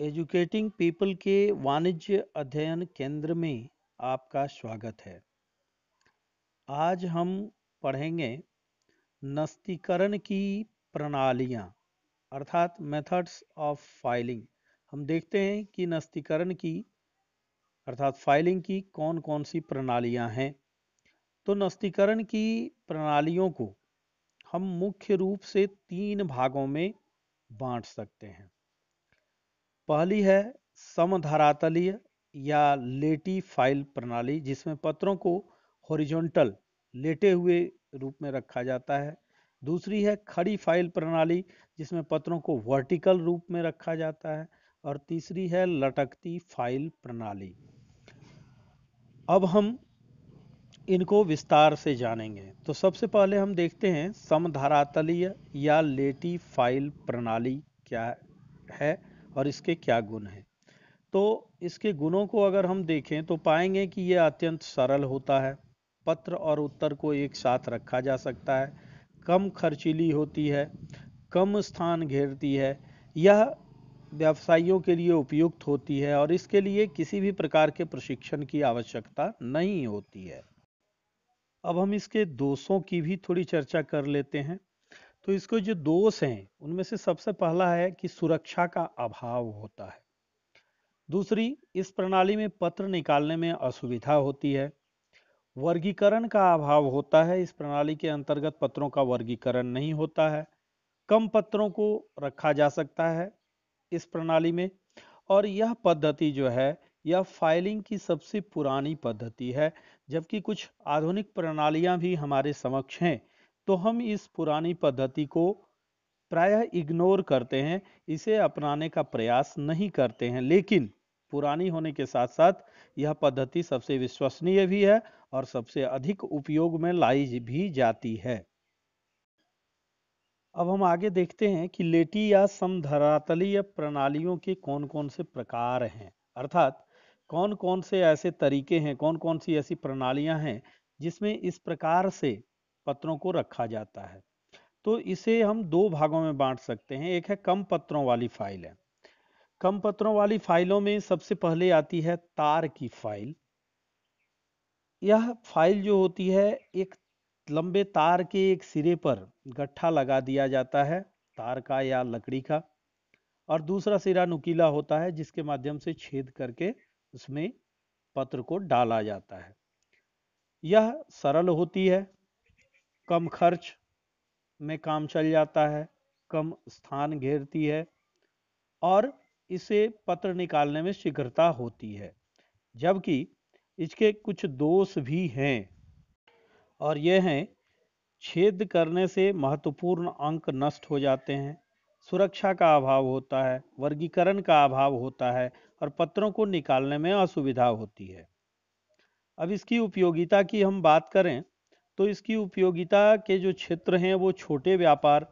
Educating people के वाणिज्य अध्ययन केंद्र में आपका स्वागत है। आज हम पढ़ेंगे नस्तीकरण की प्रणालियाँ अर्थात मेथड्स ऑफ फाइलिंग। हम देखते हैं कि नस्तीकरण की अर्थात फाइलिंग की कौन कौन सी प्रणालियाँ हैं। तो नस्तीकरण की प्रणालियों को हम मुख्य रूप से 3 भागों में बांट सकते हैं। पहली है समधरातलीय या लेटी फाइल प्रणाली, जिसमें पत्रों को हॉरिजॉन्टल लेटे हुए रूप में रखा जाता है। दूसरी है खड़ी फाइल प्रणाली, जिसमें पत्रों को वर्टिकल रूप में रखा जाता है। और तीसरी है लटकती फाइल प्रणाली। अब हम इनको विस्तार से जानेंगे। तो सबसे पहले हम देखते हैं समधरातलीय या लेटी फाइल प्रणाली क्या है और इसके क्या गुण हैं। तो इसके गुणों को अगर हम देखें तो पाएंगे कि यह अत्यंत सरल होता है, पत्र और उत्तर को एक साथ रखा जा सकता है, कम खर्चीली होती है, कम स्थान घेरती है, यह व्यवसायियों के लिए उपयुक्त होती है और इसके लिए किसी भी प्रकार के प्रशिक्षण की आवश्यकता नहीं होती है। अब हम इसके दोषों की भी थोड़ी चर्चा कर लेते हैं। तो इसको जो दोष हैं उनमें से सबसे पहला है कि सुरक्षा का अभाव होता है। दूसरी, इस प्रणाली में पत्र निकालने में असुविधा होती है। वर्गीकरण का अभाव होता है, इस प्रणाली के अंतर्गत पत्रों का वर्गीकरण नहीं होता है। कम पत्रों को रखा जा सकता है इस प्रणाली में। और यह पद्धति जो है यह फाइलिंग की सबसे पुरानी पद्धति है। जबकि कुछ आधुनिक प्रणालियां भी हमारे समक्ष हैं, तो हम इस पुरानी पद्धति को प्रायः इग्नोर करते हैं, इसे अपनाने का प्रयास नहीं करते हैं। लेकिन पुरानी होने के साथ साथ यह पद्धति सबसे विश्वसनीय भी है और सबसे अधिक उपयोग में लाई भी जाती है। अब हम आगे देखते हैं कि लेटी या समधरातलीय प्रणालियों के कौन कौन से प्रकार हैं, अर्थात कौन कौन से ऐसे तरीके हैं, कौन कौन सी ऐसी प्रणालियां हैं जिसमें इस प्रकार से पत्रों को रखा जाता है। तो इसे हम 2 भागों में बांट सकते हैं। एक है कम पत्रों वाली फाइल है। कम पत्रों वाली फाइलों में सबसे पहले आती है तार की फाइल। यह फाइल जो होती है एक लंबे तार के एक सिरे पर गट्ठा लगा दिया जाता है, तार का या लकड़ी का, और दूसरा सिरा नुकीला होता है जिसके माध्यम से छेद करके उसमें पत्र को डाला जाता है। यह सरल होती है, कम खर्च में काम चल जाता है, कम स्थान घेरती है और इसे पत्र निकालने में शीघ्रता होती है। जबकि इसके कुछ दोष भी हैं और ये हैं, छेद करने से महत्वपूर्ण अंक नष्ट हो जाते हैं, सुरक्षा का अभाव होता है, वर्गीकरण का अभाव होता है और पत्रों को निकालने में असुविधा होती है। अब इसकी उपयोगिता की हम बात करें तो इसकी उपयोगिता के जो क्षेत्र हैं वो छोटे व्यापार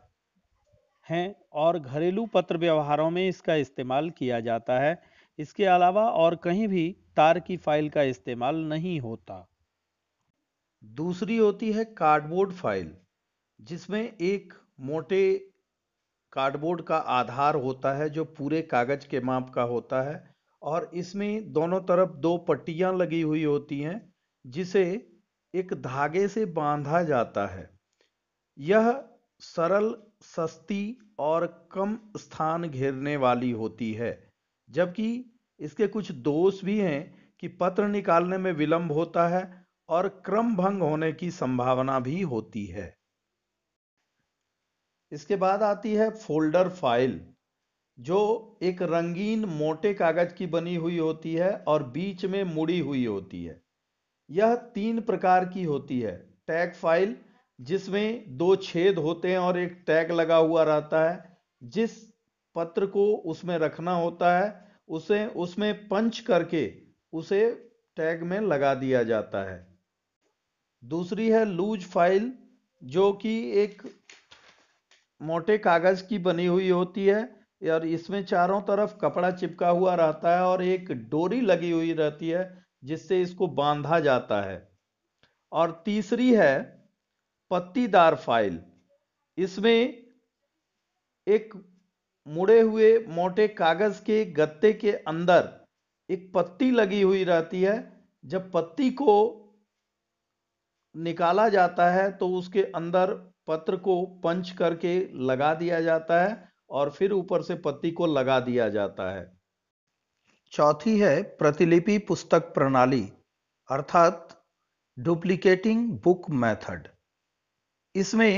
हैं और घरेलू पत्र व्यवहारों में इसका इस्तेमाल किया जाता है। इसके अलावा और कहीं भी तार की फाइल का इस्तेमाल नहीं होता। दूसरी होती है कार्डबोर्ड फाइल, जिसमें एक मोटे कार्डबोर्ड का आधार होता है जो पूरे कागज के माप का होता है और इसमें दोनों तरफ 2 पट्टियां लगी हुई होती हैं जिसे एक धागे से बांधा जाता है। यह सरल, सस्ती और कम स्थान घेरने वाली होती है। जबकि इसके कुछ दोष भी हैं कि पत्र निकालने में विलंब होता है और क्रम भंग होने की संभावना भी होती है। इसके बाद आती है फोल्डर फाइल, जो एक रंगीन मोटे कागज की बनी हुई होती है और बीच में मुड़ी हुई होती है। यह 3 प्रकार की होती है। टैग फाइल, जिसमें 2 छेद होते हैं और एक टैग लगा हुआ रहता है। जिस पत्र को उसमें रखना होता है उसे उसमें पंच करके उसे टैग में लगा दिया जाता है। दूसरी है लूज फाइल, जो कि एक मोटे कागज की बनी हुई होती है और इसमें चारों तरफ कपड़ा चिपका हुआ रहता है और एक डोरी लगी हुई रहती है जिससे इसको बांधा जाता है। और तीसरी है पत्तीदार फाइल। इसमें एक मुड़े हुए मोटे कागज के गत्ते के अंदर एक पत्ती लगी हुई रहती है। जब पत्ती को निकाला जाता है तो उसके अंदर पत्र को पंच करके लगा दिया जाता है और फिर ऊपर से पत्ती को लगा दिया जाता है। चौथी है प्रतिलिपि पुस्तक प्रणाली अर्थात डुप्लीकेटिंग बुक मेथड। इसमें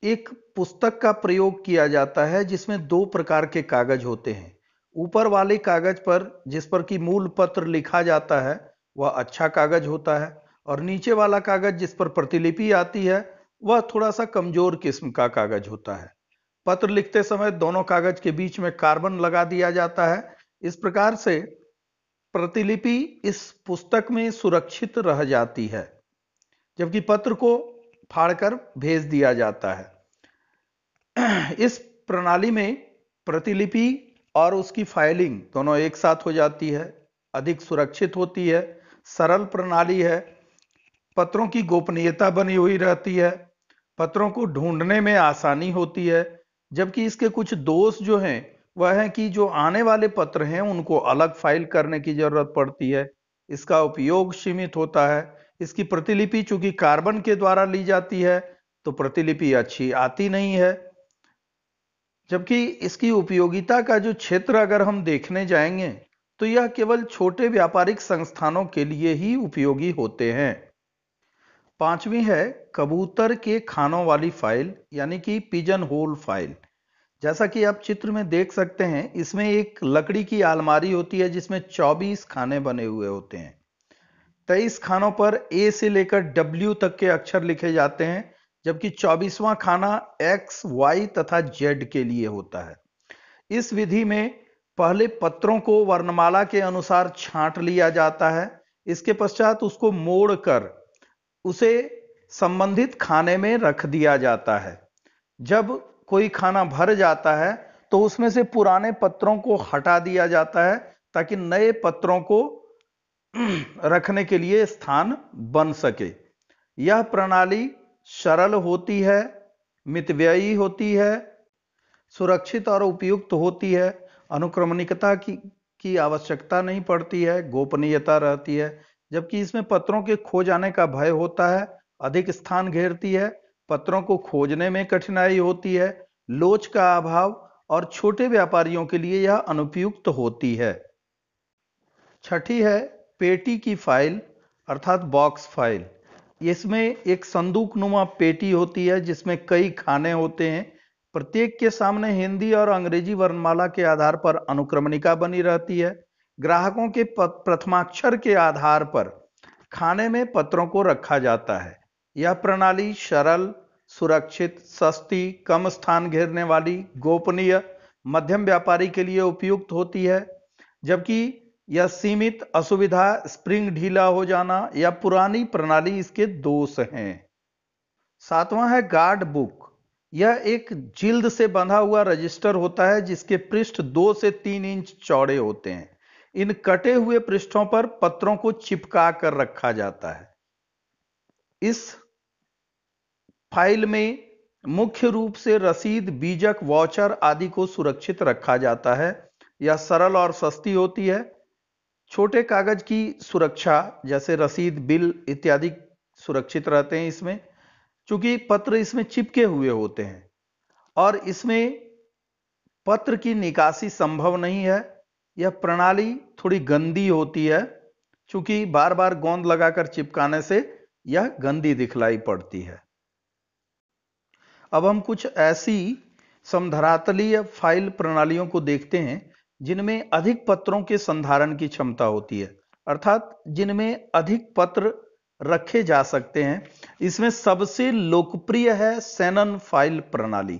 एक पुस्तक का प्रयोग किया जाता है जिसमें दो प्रकार के कागज होते हैं। ऊपर वाले कागज पर जिस पर कि मूल पत्र लिखा जाता है वह अच्छा कागज होता है और नीचे वाला कागज जिस पर प्रतिलिपि आती है वह थोड़ा सा कमजोर किस्म का कागज होता है। पत्र लिखते समय दोनों कागज के बीच में कार्बन लगा दिया जाता है। इस प्रकार से प्रतिलिपि इस पुस्तक में सुरक्षित रह जाती है जबकि पत्र को फाड़कर भेज दिया जाता है। इस प्रणाली में प्रतिलिपि और उसकी फाइलिंग दोनों एक साथ हो जाती है, अधिक सुरक्षित होती है, सरल प्रणाली है, पत्रों की गोपनीयता बनी हुई रहती है, पत्रों को ढूंढने में आसानी होती है। जबकि इसके कुछ दोष जो हैं वह है कि जो आने वाले पत्र हैं उनको अलग फाइल करने की जरूरत पड़ती है, इसका उपयोग सीमित होता है, इसकी प्रतिलिपि चूंकि कार्बन के द्वारा ली जाती है तो प्रतिलिपि अच्छी आती नहीं है। जबकि इसकी उपयोगिता का जो क्षेत्र अगर हम देखने जाएंगे तो यह केवल छोटे व्यापारिक संस्थानों के लिए ही उपयोगी होते हैं। पांचवी है कबूतर के खानों वाली फाइल यानी कि पिजन होल फाइल। जैसा कि आप चित्र में देख सकते हैं इसमें एक लकड़ी की अलमारी होती है जिसमें 24 खाने बने हुए होते हैं। 23 खानों पर ए से लेकर डब्ल्यू तक के अक्षर लिखे जाते हैं जबकि 24वां खाना एक्स वाई तथा जेड के लिए होता है। इस विधि में पहले पत्रों को वर्णमाला के अनुसार छांट लिया जाता है, इसके पश्चात उसको मोड़कर उसे संबंधित खाने में रख दिया जाता है। जब कोई खाना भर जाता है तो उसमें से पुराने पत्रों को हटा दिया जाता है ताकि नए पत्रों को रखने के लिए स्थान बन सके। यह प्रणाली सरल होती है, मितव्ययी होती है, सुरक्षित और उपयुक्त होती है, अनुक्रमणिकता की आवश्यकता नहीं पड़ती है, गोपनीयता रहती है। जबकि इसमें पत्रों के खो जाने का भय होता है, अधिक स्थान घेरती है, पत्रों को खोजने में कठिनाई होती है, लोच का अभाव और छोटे व्यापारियों के लिए यह अनुपयुक्त होती है। छठी है पेटी की फाइल अर्थात बॉक्स फाइल। इसमें एक संदूक नुमा पेटी होती है जिसमें कई खाने होते हैं। प्रत्येक के सामने हिंदी और अंग्रेजी वर्णमाला के आधार पर अनुक्रमणिका बनी रहती है। ग्राहकों के प्रथमाक्षर के आधार पर खाने में पत्रों को रखा जाता है। यह प्रणाली सरल, सुरक्षित, सस्ती, कम स्थान घेरने वाली, गोपनीय, मध्यम व्यापारी के लिए उपयुक्त होती है। जबकि यह सीमित, असुविधा, स्प्रिंग ढीला हो जाना या पुरानी प्रणाली इसके दोष हैं। सातवां है गार्ड बुक। यह एक जिल्द से बंधा हुआ रजिस्टर होता है जिसके पृष्ठ 2 से 3 इंच चौड़े होते हैं। इन कटे हुए पृष्ठों पर पत्रों को चिपका कर रखा जाता है। इस फाइल में मुख्य रूप से रसीद, बीजक, वाउचर आदि को सुरक्षित रखा जाता है। यह सरल और सस्ती होती है। छोटे कागज की सुरक्षा जैसे रसीद, बिल इत्यादि सुरक्षित रहते हैं इसमें, चूंकि पत्र इसमें चिपके हुए होते हैं और इसमें पत्र की निकासी संभव नहीं है। यह प्रणाली थोड़ी गंदी होती है चूंकि बार बार गोंद लगाकर चिपकाने से यह गंदी दिखलाई पड़ती है। अब हम कुछ ऐसी समधरातलीय फाइल प्रणालियों को देखते हैं जिनमें अधिक पत्रों के संधारण की क्षमता होती है, अर्थात जिनमें अधिक पत्र रखे जा सकते हैं। इसमें सबसे लोकप्रिय है शैनन फाइल प्रणाली।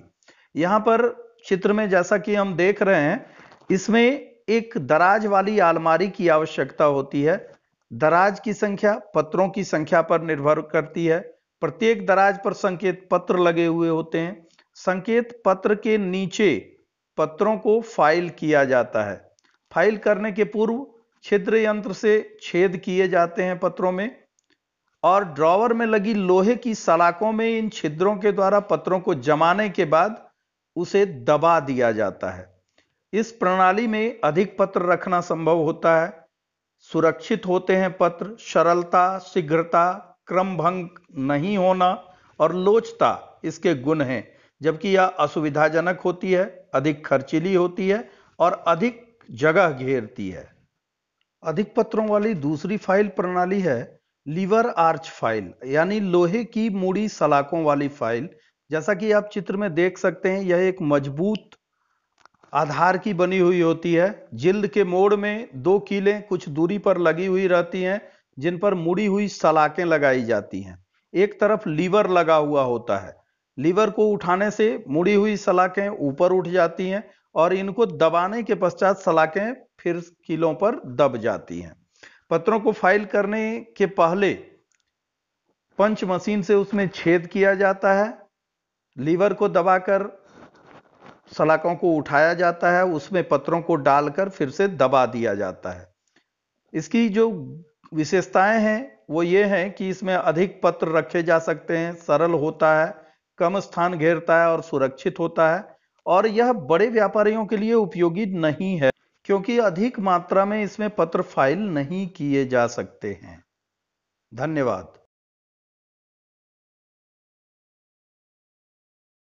यहां पर चित्र में जैसा कि हम देख रहे हैं इसमें एक दराज वाली अलमारी की आवश्यकता होती है। दराज की संख्या पत्रों की संख्या पर निर्भर करती है। प्रत्येक दराज पर संकेत पत्र लगे हुए होते हैं। संकेत पत्र के नीचे पत्रों को फाइल किया जाता है। फाइल करने के पूर्व छिद्र यंत्र से छेद किए जाते हैं पत्रों में और ड्रॉवर में लगी लोहे की सलाखों में इन छिद्रों के द्वारा पत्रों को जमाने के बाद उसे दबा दिया जाता है। इस प्रणाली में अधिक पत्र रखना संभव होता है, सुरक्षित होते हैं पत्र, सरलता, शीघ्रता, क्रमभंग नहीं होना और लोचता इसके गुण हैं, जबकि यह असुविधाजनक होती है, अधिक खर्चीली होती है और अधिक जगह घेरती है। अधिक पत्रों वाली दूसरी फाइल प्रणाली है लीवर आर्च फाइल, यानी लोहे की मुड़ी सलाखों वाली फाइल। जैसा कि आप चित्र में देख सकते हैं, यह एक मजबूत आधार की बनी हुई होती है। जिल्द के मोड़ में दो कीलें कुछ दूरी पर लगी हुई रहती हैं, जिन पर मुड़ी हुई सलाखें लगाई जाती हैं। एक तरफ लीवर लगा हुआ होता है। लीवर को उठाने से मुड़ी हुई सलाखें ऊपर उठ जाती हैं और इनको दबाने के पश्चात सलाखें फिर कीलों पर दब जाती हैं। पत्रों को फाइल करने के पहले पंच मशीन से उसमें छेद किया जाता है, लीवर को दबाकर सलाखों को उठाया जाता है, उसमें पत्रों को डालकर फिर से दबा दिया जाता है। इसकी जो विशेषताएं हैं वो ये हैं कि इसमें अधिक पत्र रखे जा सकते हैं, सरल होता है, कम स्थान घेरता है और सुरक्षित होता है। और यह बड़े व्यापारियों के लिए उपयोगी नहीं है, क्योंकि अधिक मात्रा में इसमें पत्र फाइल नहीं किए जा सकते हैं। धन्यवाद।